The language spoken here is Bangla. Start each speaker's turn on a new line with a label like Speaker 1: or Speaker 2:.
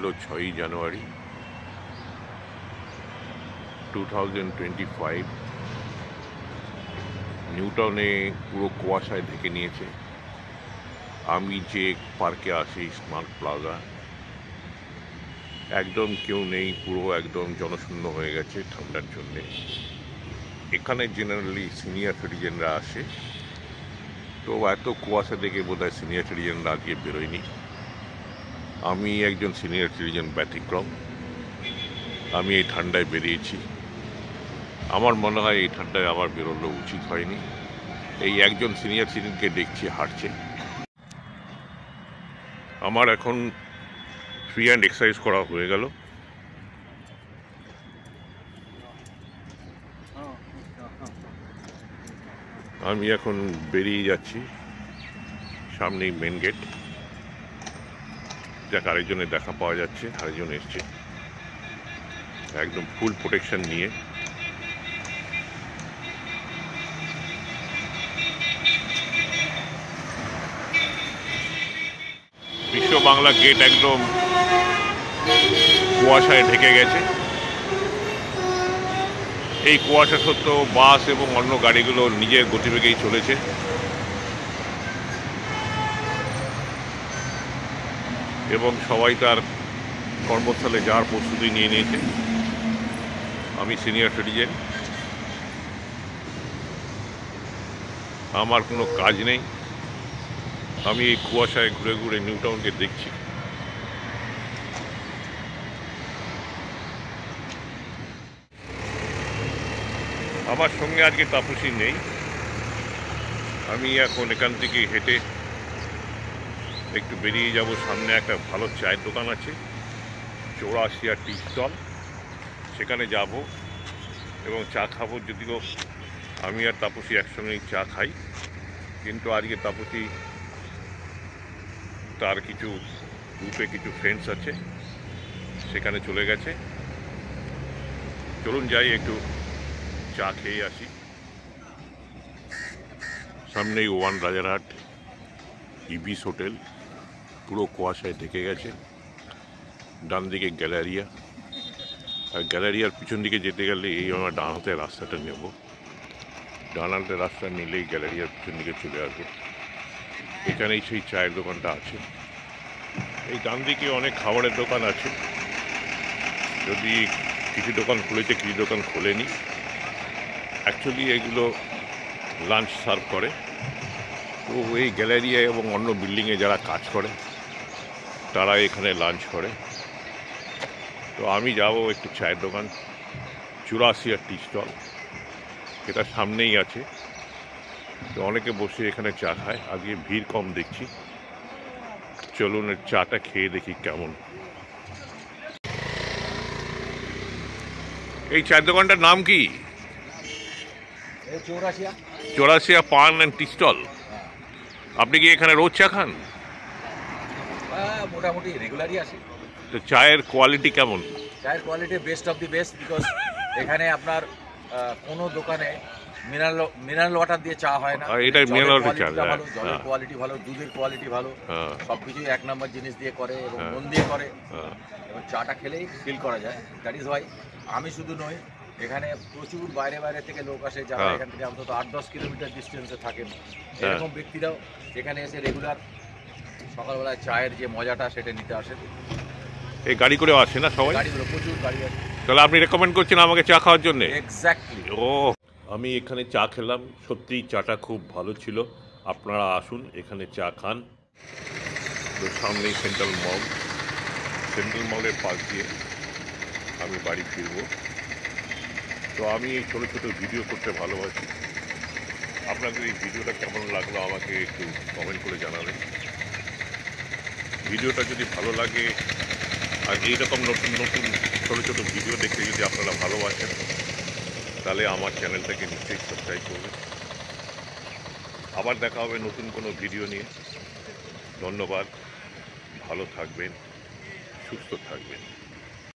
Speaker 1: ছিল 6ই জানুয়ারি 2025। নিউটাউনে পুরো কুয়াশায় ঢেকে নিয়েছে। আমি যে পার্কে আছি স্মার্ট প্লাজা, একদম কেউ নেই, পুরো একদম জনশূন্য হয়ে গেছে ঠান্ডার জন্যে। এখানে জেনারেলি সিনিয়র সিটিজেনরা আসে, তো এত কুয়াশা দেখে বোধহয় সিনিয়র সিটিজেনরা আজকে বেরোয়নি। আমি একজন সিনিয়র সিটিজেন ব্যতিক্রম, আমি এই ঠান্ডায় বেরিয়েছি। আমার মনে হয় এই ঠান্ডায় আমার বেরোনো উচিত হয়নি। এই একজন সিনিয়র সিটিজেনকে দেখছি হাঁটছে। আমার এখন ফ্রি হ্যান্ড এক্সারসাইজ করা হয়ে গেল। আমি এখন বেরিয়ে যাচ্ছি, সামনেই মেন গেট। যাক, আরেকজনের দেখা পাওয়া যাচ্ছে, আরেকজন এসছে একদম ফুল প্রোটেকশন নিয়ে। বিশ্ব বাংলা গেট একদম কুয়াশায় ঢেকে গেছে। এই কুয়াশা সত্ত্বেও বাস এবং অন্য গাড়িগুলো নিজের গতিবেগেই চলেছে। এবং সবাই তার কর্মস্থলে যাওয়ার প্রস্তুতি নিয়ে নিয়েছে। আমি সিনিয়র সিটিজেন, আমার কোনো কাজ নেই। আমি এই কুয়াশায় ঘুরে ঘুরে নিউটাউনকে দেখছি। আমার সঙ্গে আজকে তাপসী নেই। আমি এখন এখান থেকে হেঁটে একটু বেরিয়ে যাব। সামনে একটা ভালো চায়ের দোকান আছে, চৌরাশিয়া টি স্টল, সেখানে যাব এবং চা খাবো। যদিও আমি আর তাপসী একসঙ্গেই চা খাই, কিন্তু আজকে তাপসী তার কিছু গ্রুপে কিছু ফ্রেন্ডস আছে, সেখানে চলে গেছে। চলুন যাই, একটু চা খেয়ে আসি। সামনেই ওয়ান রাজারহাট ইবিস হোটেল, পুরো কুয়াশায় ঢেকে গেছে। ডান দিকে গ্যালারিয়া, আর গ্যালারিয়ার পিছন দিকে যেতে গেলে এই আমার ডান হাতের রাস্তাটা নেব। ডান হাতের রাস্তা নিলেই গ্যালারিয়ার পিছন দিকে চলে আসবে। এখানেই সেই চায়ের দোকানটা আছে। এই ডান দিকে অনেক খাবারের দোকান আছে, যদি কিছু দোকান খুলেছে, কিছু দোকান খোলেনি। অ্যাকচুয়ালি এগুলো লাঞ্চ সার্ভ করে। তো এই গ্যালারিয়া এবং অন্য বিল্ডিংয়ে যারা কাজ করে তারা এখানে লাঞ্চ করে। তো আমি যাব একটু চায়ের দোকান, চৌরাশিয়া টি স্টল, এটা সামনেই আছে। তো অনেকে বসে এখানে চা খায়, আজকে ভিড় কম দেখছি। চলুন চাটা খেয়ে দেখি কেমন। এই চায়ের দোকানটার নাম কি? চৌরাশিয়া পান অ্যান্ড টি স্টল। আপনি কি এখানে রোজ চা খান?
Speaker 2: মোটামুটি রেগুলারই আসি।
Speaker 1: তো চায়ের কোয়ালিটি কেমন?
Speaker 2: চায়ের quality best of the best, because এখানে আপনার কোনো দোকানে মিনারেল ওয়াটার দিয়ে চা হয় না।
Speaker 1: এটা মিনারেল ওয়াটার চা,
Speaker 2: জলের কোয়ালিটি ভালো, দুধের কোয়ালিটি ভালো, সবকিছুই এক নম্বর জিনিস দিয়ে করে এবং মন দিয়ে করে, এবং চাটা খেলেই ফিল করা যায়। দ্যাট ইজ ওয়াই আমি শুধু নই, এখানে প্রচুর বাইরে বাইরে থেকে লোক আসে, যারা এখান থেকে অন্তত 8-10 কিলোমিটার ডিস্টেন্সে থাকেন। এরকম ব্যক্তিরাও এখানে এসে রেগুলার সকালবেলায় চায়ের যে মজাটা সেটা নিতে আসে।
Speaker 1: এই গাড়ি করেও আসে না সবাই?
Speaker 2: গাড়িগুলো প্রচুর গাড়ি আছে।
Speaker 1: তাহলে আপনি রেকমেন্ড করছেন আমাকে চা খাওয়ার জন্য?
Speaker 2: এক্স্যাক্টলি।
Speaker 1: ও, আমি এখানে চা খেলাম, সত্যিই চাটা খুব ভালো ছিল। আপনারা আসুন, এখানে চা খান। তো সামনেই সেন্ট্রাল মল, সেন্ট্রাল মলের পাশ দিয়ে আমি বাড়ি ফিরব। তো আমি এই ছোটো ছোটো ভিডিও করতে ভালোবাসি। আপনাদের এই ভিডিওটা কেমন লাগলো আমাকে একটু কমেন্ট করে জানাবেন। ভিডিওটা যদি ভালো লাগে আর এইরকম নতুন নতুন ছোটো ছোটো ভিডিও দেখতে যদি আপনারা ভালোবাসেন, তাহলে আমার চ্যানেলটাকে নিশ্চয়ই সাবস্ক্রাইব করবেন। আবার দেখা হবে নতুন কোনো ভিডিও নিয়ে। ধন্যবাদ, ভালো থাকবেন, সুস্থ থাকবেন।